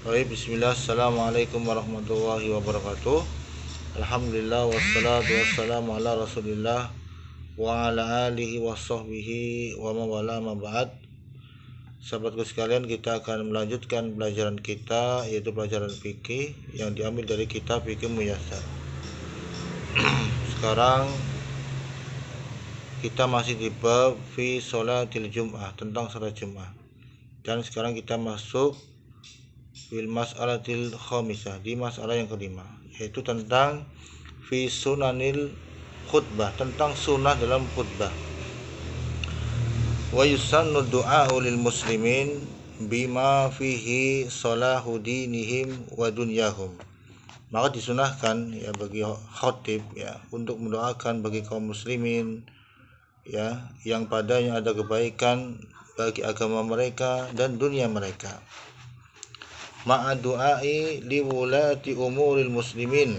Baik, bismillah, assalamualaikum warahmatullahi wabarakatuh. Alhamdulillah, wassalatu wassalamu ala rasulillah wa ala alihi wa sahbihi wa mawala ma ba'd. Sahabatku sekalian, kita akan melanjutkan pelajaran kita, yaitu pelajaran fikih yang diambil dari kitab Fikih Muyassar. Sekarang kita masih di bab fi sholatil jum'ah, tentang salat Jumat. Dan sekarang kita masuk fil mas'alatil khamisah, di masalah yang kelima, yaitu tentang fi sunanil khutbah, tentang sunnah dalam khutbah. Wa yusannu du'a'u lil muslimin bima fihi salahu dinihim wa dunyahum. Maka disunahkan ya bagi khatib ya untuk mendoakan bagi kaum muslimin ya yang padanya ada kebaikan bagi agama mereka dan dunia mereka. Ma'a du'ai liwulati umuril muslimin,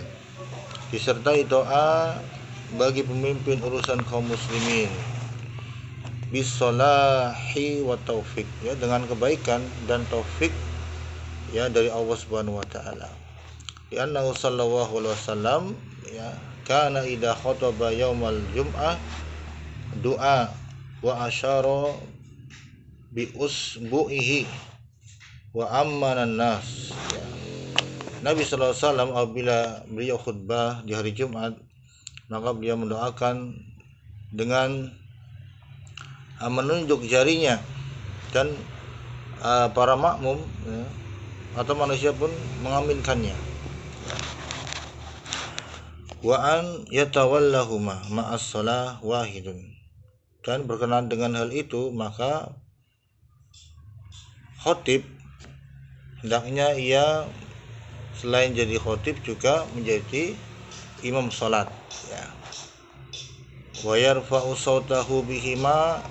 disertai doa bagi pemimpin urusan kaum muslimin, bisolahi wa taufik, ya dengan kebaikan dan taufik ya dari Allah Subhanahu wa taala. Li'annahu sallallahu alaihi wasallam ya kana idza khataba yaumal jum'ah du'a wa asyara bi usbu'ihi wa ammanan nas ya. Nabi sallallahu alaihi wasallam apabila beliau khutbah di hari Jumat, maka beliau mendoakan dengan menunjuk jarinya, dan para makmum ya, atau manusia pun mengaminkannya. Wa an yatawallahuma ma'as shalah wahidun, dan berkenaan dengan hal itu maka khotib hendaknya ia selain jadi khotib juga menjadi imam salat ya. Wa yarfa'u sautahu bihima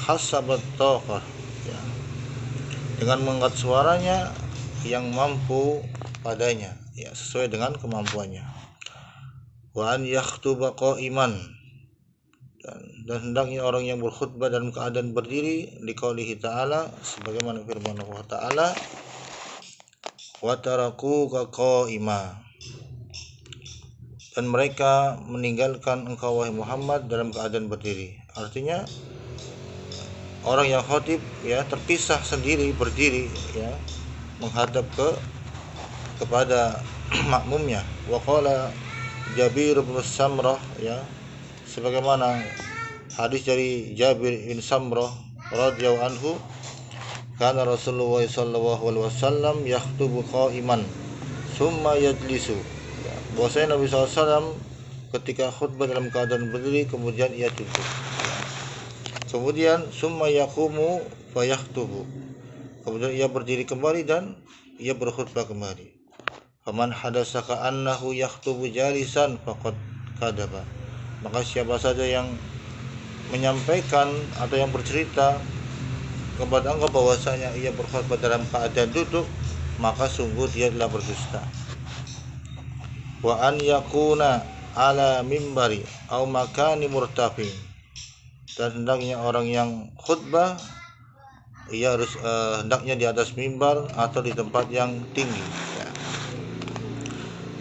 hasabat taqah ya, dengan mengangkat suaranya yang mampu padanya ya, sesuai dengan kemampuannya. Wa an yakhtuba qa'iman, dan hendaknya orang yang berkhutbah dalam keadaan berdiri, liqaulihi ta'ala, sebagaimana firman Allah Ta'ala, wa tarakuka qa'ima, dan mereka meninggalkan engkau wahai Muhammad dalam keadaan berdiri. Artinya orang yang khotib ya terpisah sendiri berdiri ya, menghadap kepada makmumnya. Wa qala Jabir bin Samrah ya, sebagaimana hadis dari Jabir bin Samrah radhiyallahu anhu, kana Rasulullah sallallahu alaihi wasallam yakhutubu qa'iman summa yajlisu ya, bahwasanya Nabi SAW ketika khutbah dalam keadaan berdiri kemudian ia duduk ya. Kemudian summa yaqumu fayakhutubu, kemudian ia berdiri kembali dan ia berkhutbah kembali. Faman hadasaka annahu yakhutubu jalisan faqad kadaba, maka siapa saja yang menyampaikan atau yang bercerita kepada engkau bahwasanya ia berkhutbah dalam keadaan duduk, maka sungguh dia telah berdusta. Wa an yakuna ala mimbari au makani murtafi, dan hendaknya orang yang khutbah ia harus hendaknya di atas mimbar atau di tempat yang tinggi ya.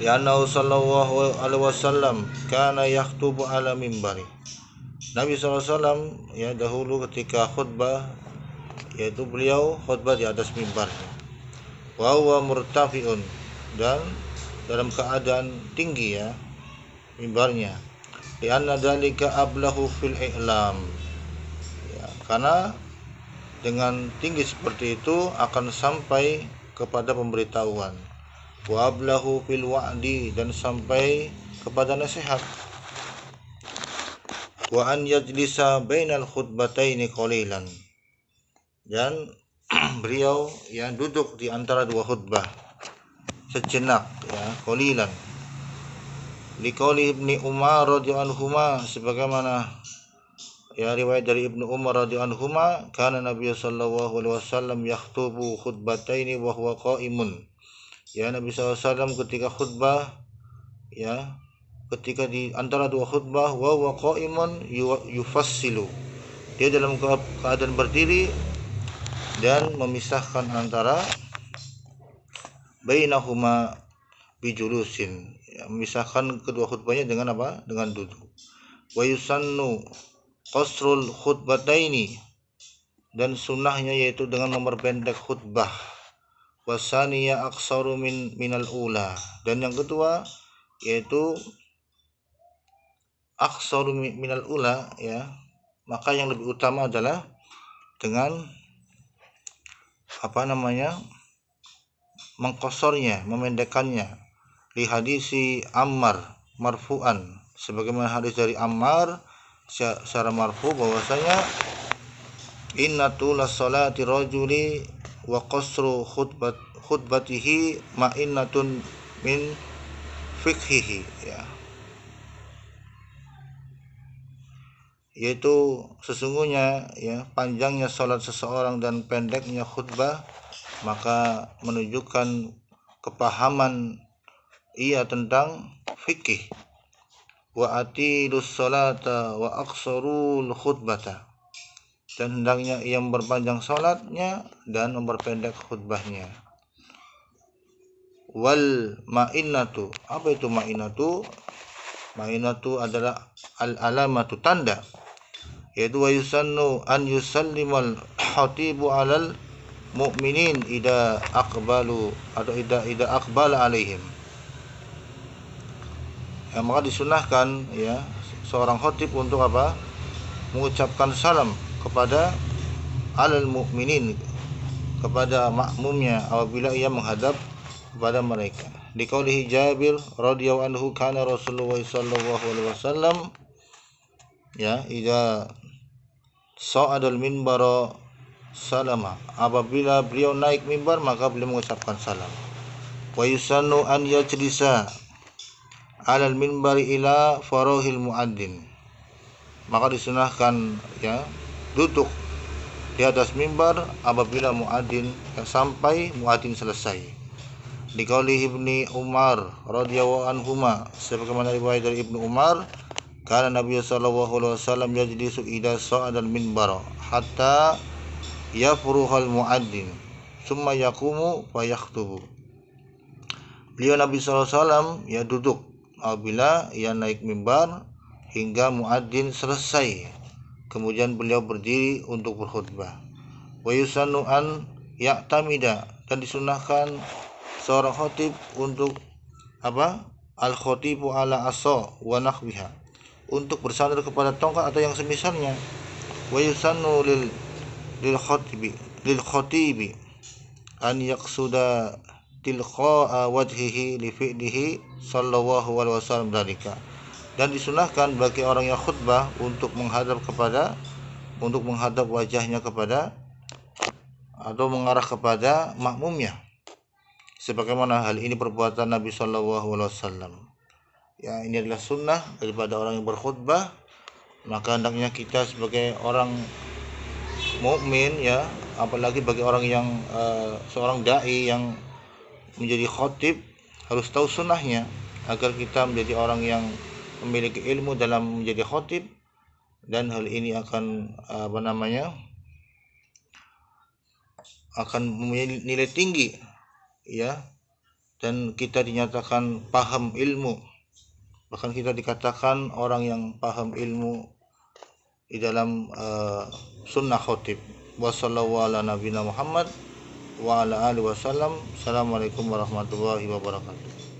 Li'annahu sallallahu alaihi wasallam kana yakhutubu ala mimbari, Nabi SAW ya dahulu ketika khutbah yaitu beliau khutbah di atas mimbarnya. Wa huwa murtafiun, dan dalam keadaan tinggi ya mimbarnya. Li'anna dzalika ablahu fil i'lam ya, karena dengan tinggi seperti itu akan sampai kepada pemberitahuan. Wa ablahu fil wa'di, dan sampai kepada nasihat. Wa an yajlisa bainal khutbataini qalilan, dan beliau yang duduk di antara dua khutbah sejenak ya, qalilan. Liqauli Ibnu Umar radhiyallahu anhuma, sebagaimana ya riwayat dari Ibnu Umar radhiyallahu anhuma, kana Nabi sallallahu alaihi wasallam yakhutubu khutbataini wa huwa qa'imun, ya Nabi SAW ketika khutbah ya, ketika di antara dua khutbah, wa huwa qa'imun yufassilu, dia dalam keadaan berdiri dan memisahkan antara bainahuma bijulusin, ya, memisahkan kedua khutbahnya dengan apa? Dengan duduk. Wa yusannu qasrul khutbataini, dan sunnahnya yaitu dengan memperpendek khutbah. Wasaniya aksaru minal ula, dan yang kedua yaitu aksaru minal ula, ya, maka yang lebih utama adalah dengan mengkosornya, memendekkannya. Li hadisi Ammar marfu'an, sebagaimana hadis dari Ammar secara marfu bahwasanya inna tula salati rajuli wa qasru khutbatihi ma'innatun min fikhihi, ya, yaitu sesungguhnya, ya, panjangnya salat seseorang dan pendeknya khutbah maka menunjukkan kepahaman ia tentang fikih. Wa atilus salata wa aqsarul khutbata, dan hendaknya ia memperpanjang salatnya dan memperpendek khutbahnya. Wal ma'innatu, apa itu ma'innatu? Ma'innatu adalah al-alamatu, tanda, yaitu wa yusannu an yusallimal khatibu alal mu'minin ida aqbalu atau ida aqbala alaihim. Ya, maka disunahkan, ya, seorang khatib untuk apa? Mengucapkan salam kepada alal mu'minin, kepada makmumnya apabila ia menghadap kepada mereka. Di qaulihi Jabir radhiyallahu anhu, kana Rasulullah sallallahu alaihi wasallam, ya, idza sa'adal minbara salama, apabila beliau naik mimbar maka beliau mengucapkan salam. Wa yusannu an yajlisa alal minbari ila farahil muadzin, maka disunahkan, ya, duduk di atas mimbar apabila muadzin sampai muadzin selesai. Di qauli Ibni Umar radhiyallahu anhuma, sebagaimana riwayat dari Ibnu Umar, karena Nabi sallallahu alaihi wasallam yajlisu idza sa'adal minbar hatta yafruhal muadzin summa yaqumu fa yakhtubu. Beliau Nabi sallallahu alaihi wasallam, ya, duduk apabila ia naik mimbar hingga muadzin selesai, kemudian beliau berdiri untuk berkhutbah. Wa yusannu an ya'tamida, dan disunahkan seorang khatib untuk apa? Al-khatibu ala asa wa nahwiha, untuk bersandar kepada tongkat atau yang semisalnya. Wa yusannu lil khatibi an yaqsuda tilqa'a wajhihi li fi'lihi sallallahu alaihi wasallam dalika, dan disunahkan bagi orang yang khutbah untuk menghadap wajahnya kepada atau mengarah kepada makmumnya, sebagaimana hal ini perbuatan Nabi sallallahu alaihi wasallam. Ya, ini adalah sunnah daripada orang yang berkhutbah, maka hendaknya kita sebagai orang mukmin, ya, apalagi bagi orang yang seorang dai yang menjadi khatib, harus tahu sunnahnya agar kita menjadi orang yang memiliki ilmu dalam menjadi khatib, dan hal ini akan akan mempunyai nilai tinggi, ya, dan kita dinyatakan paham ilmu, bahkan kita dikatakan orang yang paham ilmu di dalam sunnah khatib. Wassallallahu ala nabiyina Muhammad wa ala alihi wasallam. Assalamualaikum warahmatullahi wabarakatuh.